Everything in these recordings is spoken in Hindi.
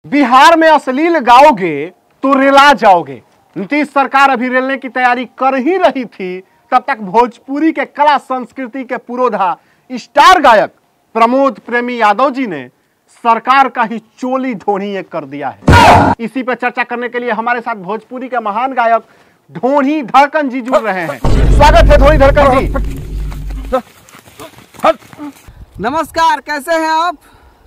बिहार में अश्लील गाओगे तो रेला जाओगे। नीतीश सरकार अभी रेलने की तैयारी कर ही रही थी, तब तक भोजपुरी के कला संस्कृति के पुरोधा स्टार गायक प्रमोद प्रेमी यादव जी ने सरकार का ही चोली ढोणी एक कर दिया है। इसी पर चर्चा करने के लिए हमारे साथ भोजपुरी के महान गायक ढोणी धड़कन जी जुड़ रहे हैं। स्वागत है ढोणी धड़कन जी। नमस्कार, कैसे हैं आप?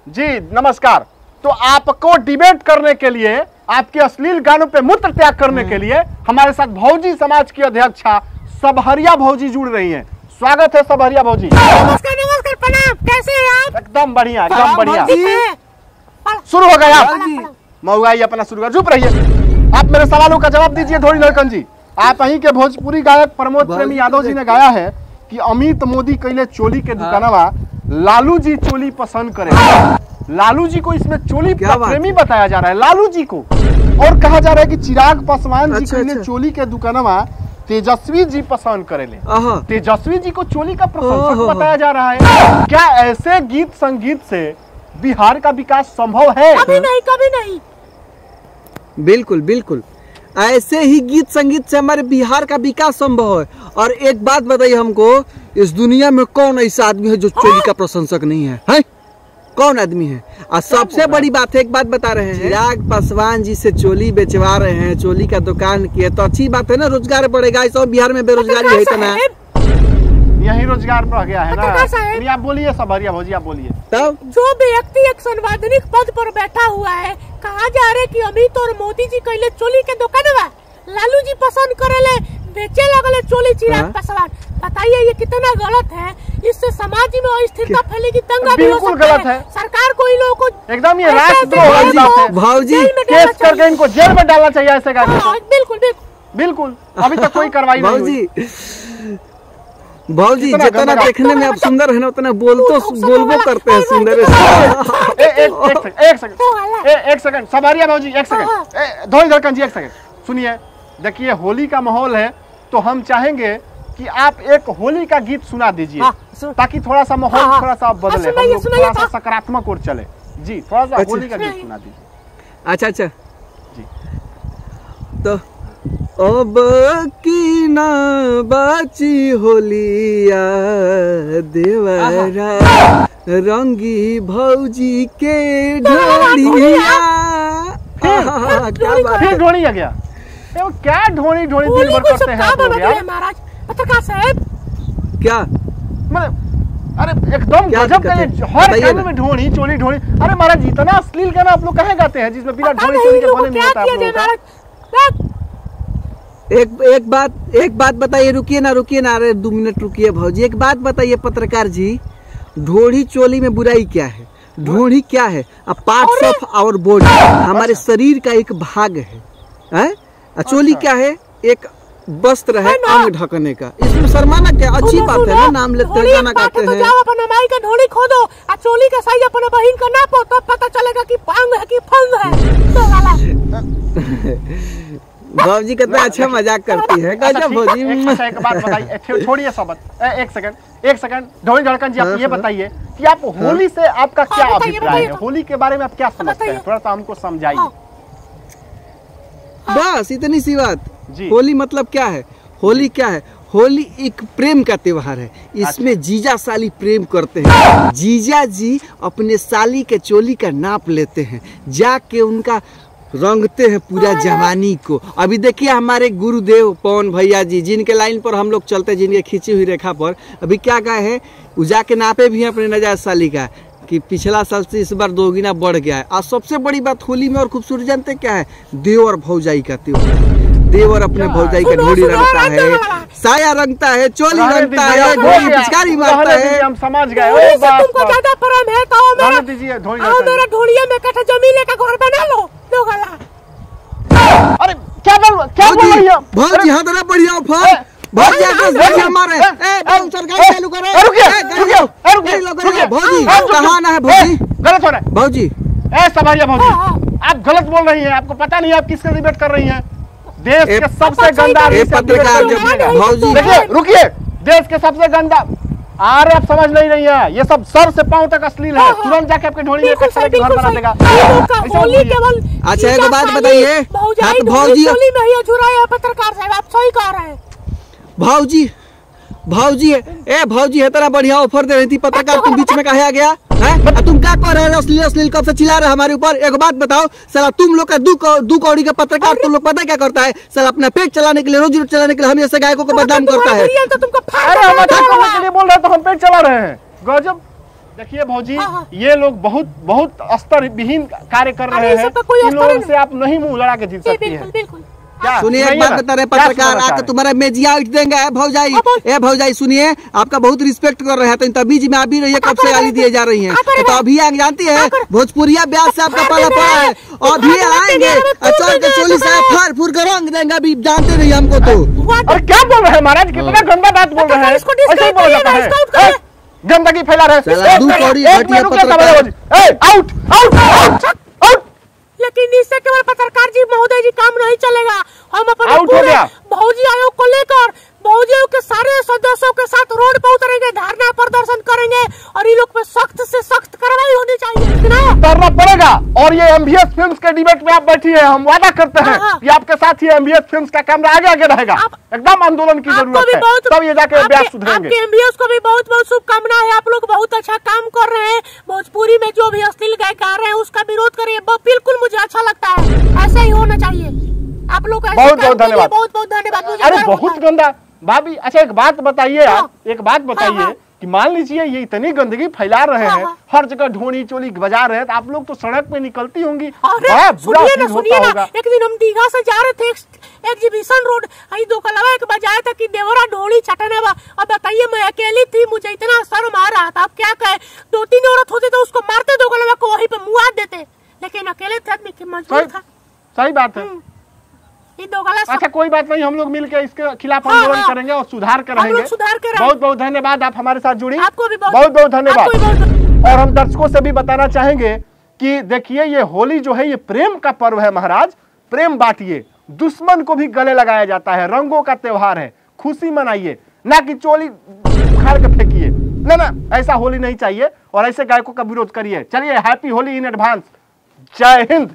जी नमस्कार। तो आपको डिबेट करने के लिए, आपके अश्लील गानों पे मूत्र त्याग करने के लिए हमारे साथ भौजी समाज की अध्यक्षा सबहरिया भौजी जुड़ रही हैं। स्वागत है सबहरिया भौजी। नमस्कार नमस्कार, प्रणाम। कैसे हैं आप? एकदम बढ़िया, एकदम बढ़िया। शुरू हो गया आप मऊगाई अपना शुरू कर। चुप रहिए, आप मेरे सवालों का जवाब दीजिए ढोणी धड़कन जी। आप यहीं के भोजपुरी गायक प्रमोद प्रेमी यादव जी ने गाया है कि अमित मोदी कैले चोली के दुकानवा, लालू जी चोली पसंद करे। लालू जी को इसमें चोली प्रेमी बताया जा रहा है, लालू जी को। और कहा जा रहा है कि चिराग पासवान जी कैले चोली के दुकानवा तेजस्वी जी पसंद करेले। तेजस्वी जी को चोली का प्रशंसक बताया जा रहा है। क्या ऐसे गीत संगीत से बिहार का विकास संभव है? कभी नहीं, कभी नहीं। बिल्कुल बिल्कुल, ऐसे ही गीत संगीत से हमारे बिहार का विकास संभव है। और एक बात बताइए हमको, इस दुनिया में कौन ऐसा आदमी है जो चोली का प्रशंसक नहीं है? है कौन आदमी है? और सबसे बड़ी बात है, एक बात बता रहे हैं, चिराग पासवान जी से चोली बेचवा रहे हैं, चोली का दुकान किए तो अच्छी बात है ना, रोजगार बढ़ेगा। इस बिहार में बेरोजगारी है इतना, यही रोजगार रह गया है ना। आप बोलिए सबहरिया भौजी, आप बोलिए। तब जो व्यक्ति एक संवैधानिक पद पर बैठा हुआ है, कहा जा रहा है कि अमित और मोदी जी कैले चोली के दुकानवा, लालू जी पसंद करेले, बेचे लगले चोली चिराग पासवान। बताइए ये कितना गलत है। इससे समाज में अस्थिरता फैलेगी, दंगा भी हो सकता है। सरकार को इन लोगों को एकदम ये राष्ट्रद्रोह है भौजी, केस करके इनको जेल में डालना चाहिए ऐसे गायकों को। बिल्कुल बिल्कुल बिल्कुल, अभी तक कोई कार्रवाई नहीं हुई। भौजी जितना देखने में आप सुंदर है ना, उतना बोलबो करते हैं सुंदर। एक सेकंड सबहरिया भौजी, एक सेकंड। ढोणी धड़कन जी एक सेकंड सुनिए। देखिए होली का माहौल है, तो हम चाहेंगे कि आप एक होली का गीत सुना दीजिए, ताकि थोड़ा सा माहौल थोड़ा सा बदले, हम लोग थोड़ा सा सकारात्मक ओर चले। जी थोड़ा सा होली का गीत सुना दीजिए। अच्छा अच्छा जी। तो अब की ना बाची होलिया देवरा रंगी भौजी के ढोलिया। फिर ढोणी आ गया। क्या ढोणी ढोणी दिल भर करते हैं आप लोग यार। महाराज पत्रकार साहब, क्या मतलब अरे एकदम गजब का, ये हर गाने में ढोणी चोली ढोणी। अरे महाराज इतना अश्लील गाना आप लोग कहे गाते हैं जिसमें बिना ढोणी चोली के बने नहीं होता आप लोगों का। एक बात बताइए, रुकिए ना, अरे 2 मिनट रुकिए भौजी। एक बात बताइए पत्रकार जी, ढोड़ी चोली में बुराई क्या है? ढोड़ी क्या है? अ पार्ट्स ऑफ आवर बॉडी, हमारे शरीर का एक भाग है। चोली क्या है? एक वस्त्र है अंग ढकने का। इसमें शर्माना क्या? अच्छी बात है ना, नाम लेते हैं, गाना गाते हैं। जाओ अपना माई का ढोली खोदो, आ चोली का साइज अपने बहन का नापो, तब पता चलेगा कि पांग है कि फंग है। तो वाला भौजी कितना अच्छा मजाक करती है, गजब भौजी। एक बात बताइए, छोड़िए सब बात, एक सेकंड ढोणी धड़कन जी, आप ये बताइए कि आप होली से आपका क्या अभिप्राय है? होली के बारे में आप क्या समझते हैं? थोड़ा सा हमको समझाइए। बस इतनी सी बात। होली मतलब क्या है? होली क्या है? होली एक प्रेम का त्योहार है। इसमें जीजा साली प्रेम करते हैं। जीजा जी अपने साली के चोली का नाप लेते हैं, जाके उनका रंगते हैं पूरा जवानी को। अभी देखिए हमारे गुरुदेव पवन भैया जी, जिनके लाइन पर हम लोग चलते हैं, जिनके खींची हुई रेखा पर अभी क्या गए हैं, उजा के नापे भी हैं अपने नजायज साली का, कि पिछला साल से इस बार 2 गुना बढ़ गया है। और सबसे बड़ी बात होली में और खूबसूरत जानते क्या है? देवर भौजाई का त्योहार। देवर अपने भौजाई का ढोली रंगता है, साया रंगता है, चोली रंगता है, घोड़ी पिचकारी मारता है। हम समझ गए। तुमको ज्यादा प्रेम है तो मेरा ढोलिया में कट्ठा जमीन का घर बना लो। अरे क्या बोल रही है भौजी? हाँ तो बढ़िया भौजी, हमारे चालू करो। भौजी कहाँ ना है भौजी? गलत हो रहा है भौजी। सबहरिया भौजी, आप गलत बोल रही हैं। आपको पता नहीं आप किसका डिबेट कर रही हैं? देश के सबसे गंदा पत्रकार भौजी, रुकिए, देश के सबसे गंदा अरे आप समझ नहीं रही है, ये सब सर से पांव तक अश्लील है। तुरंत जाके आपके ढोली में घर बना देगा। अच्छा एक बात बताइए, भौजी पत्रकार साहब आप सही कह रहे हैं। भौजी भौजी है तेरा बढ़िया ऑफर दे रही थी, पत्रकार तुम बीच में कहा गया है? तुम क्या कर रहे हो? अश्लील कब से चिल्ला रहे हो हमारे ऊपर? एक बात बताओ साला, तुम लोग का दू कौड़ी का पत्रकार तुम लोग पता क्या करता है साला? अपना पेट चलाने के लिए, रोजी रोटी चलाने के लिए हम जैसे गायकों को बदनाम करता है। अरे हम अच्छा करने के लिए बोल रहे हैं तो हम पेट चला रहे हैं। गजब। देखिए भौजी, ये लोग बहुत स्तर विहीन कार्य कर रहे हैं। इन लोगों से आप नहीं मुंह लड़ा के जीत सकती है। सुनिए एक बात बता रहे पत्रकार, आके तुम्हारा मेजिया उठ देंगे भौजाई। ए भौजाई सुनिए, आपका बहुत रिस्पेक्ट कर रहे हैं, तो तभी जी में आप भी रही है, कब से गाली दिए जा रही हैं। तो अभी आगे जानती है भोजपुरिया ब्यास से आपका पाला पड़ा है, अभी आएंगे अचार के चोली से फाड़ फूर कर रंग देंगे, अभी जानते नहीं हमको। तो और क्या बोल रहे हैं महाराज, कितना गंदा बात बोल रहे हैं। ऐसे ही बोल जाता है, गंदगी फैला रहे हैं। लेकिन इससे केवल पत्रकार जी महोदय जी काम नहीं चलेगा। हम अपने पूरे भौजी आयोग को लेकर भौजी आयोग के सारे सदस्यों के साथ रोड पर उतरेंगे, धरना प्रदर्शन करेंगे और इन लोग पे सख्त से सख्त कार्रवाई होनी चाहिए। करना पड़ेगा। और ये एमबीएस फिल्म्स के डिबेट में आप बैठी है, हम वादा करते हैं कि आपके साथ ही एमबीएस फिल्म्स का कैमरा आगे आगे रहेगा। एकदम आंदोलन की जरूरत है, तब ये जाके अभ्यास सुधरेंगे। आपके एमबीएस को भी बहुत बहुत शुभकामनाएं। आप लोग बहुत अच्छा काम कर रहे हैं। भोजपुरी में जो भी अश्लील गायक गा रहे हैं उसका विरोध करिए, बिल्कुल मुझे अच्छा लगता है। ऐसा ही होना चाहिए। आप लोग बहुत बहुत धन्यवाद। बहुत धन्यवाद। अरे बहुत गंदा भाभी। अच्छा एक बात बताइए आप, एक बात बताइए कि मान लीजिए ये इतनी गंदगी फैला रहे हैं, हर जगह ढोनी चोली बजा रहे हैं, तो आप लोग तो सड़क पे निकलती होंगी, सुनिए ना, एक दिन हम दीघा से जा रहे थे, एग्जीबिशन रोड दो कलवा एक बजाया था कि देवरा ढोली चटने बा। अब बताइए मैं अकेली थी, मुझे इतना शर्म आ रहा था। अब क्या कहे, 2-3 औरत होते तो उसको मारते, दो कलवा को वहीं पे मुआ देते, लेकिन अकेले थे, आदमी की मजबूर था। सही बात है। अच्छा कोई बात नहीं, हम लोग मिलकर इसके खिलाफ आंदोलन करेंगे और सुधार करेंगे। बहुत बहुत धन्यवाद, आप हमारे साथ जुड़ी, बहुत बहुत धन्यवाद। और हम दर्शकों से भी बताना चाहेंगे कि देखिए ये होली जो है ये प्रेम का पर्व है महाराज। प्रेम बांटिए, दुश्मन को भी गले लगाया जाता है, रंगों का त्योहार है, खुशी मनाइए, ना कि चोली उखाड़ के फेंकिए। ना, ऐसा होली नहीं चाहिए और ऐसे गायकों का विरोध करिए। चलिए हैप्पी होली इन एडवांस। जय हिंद।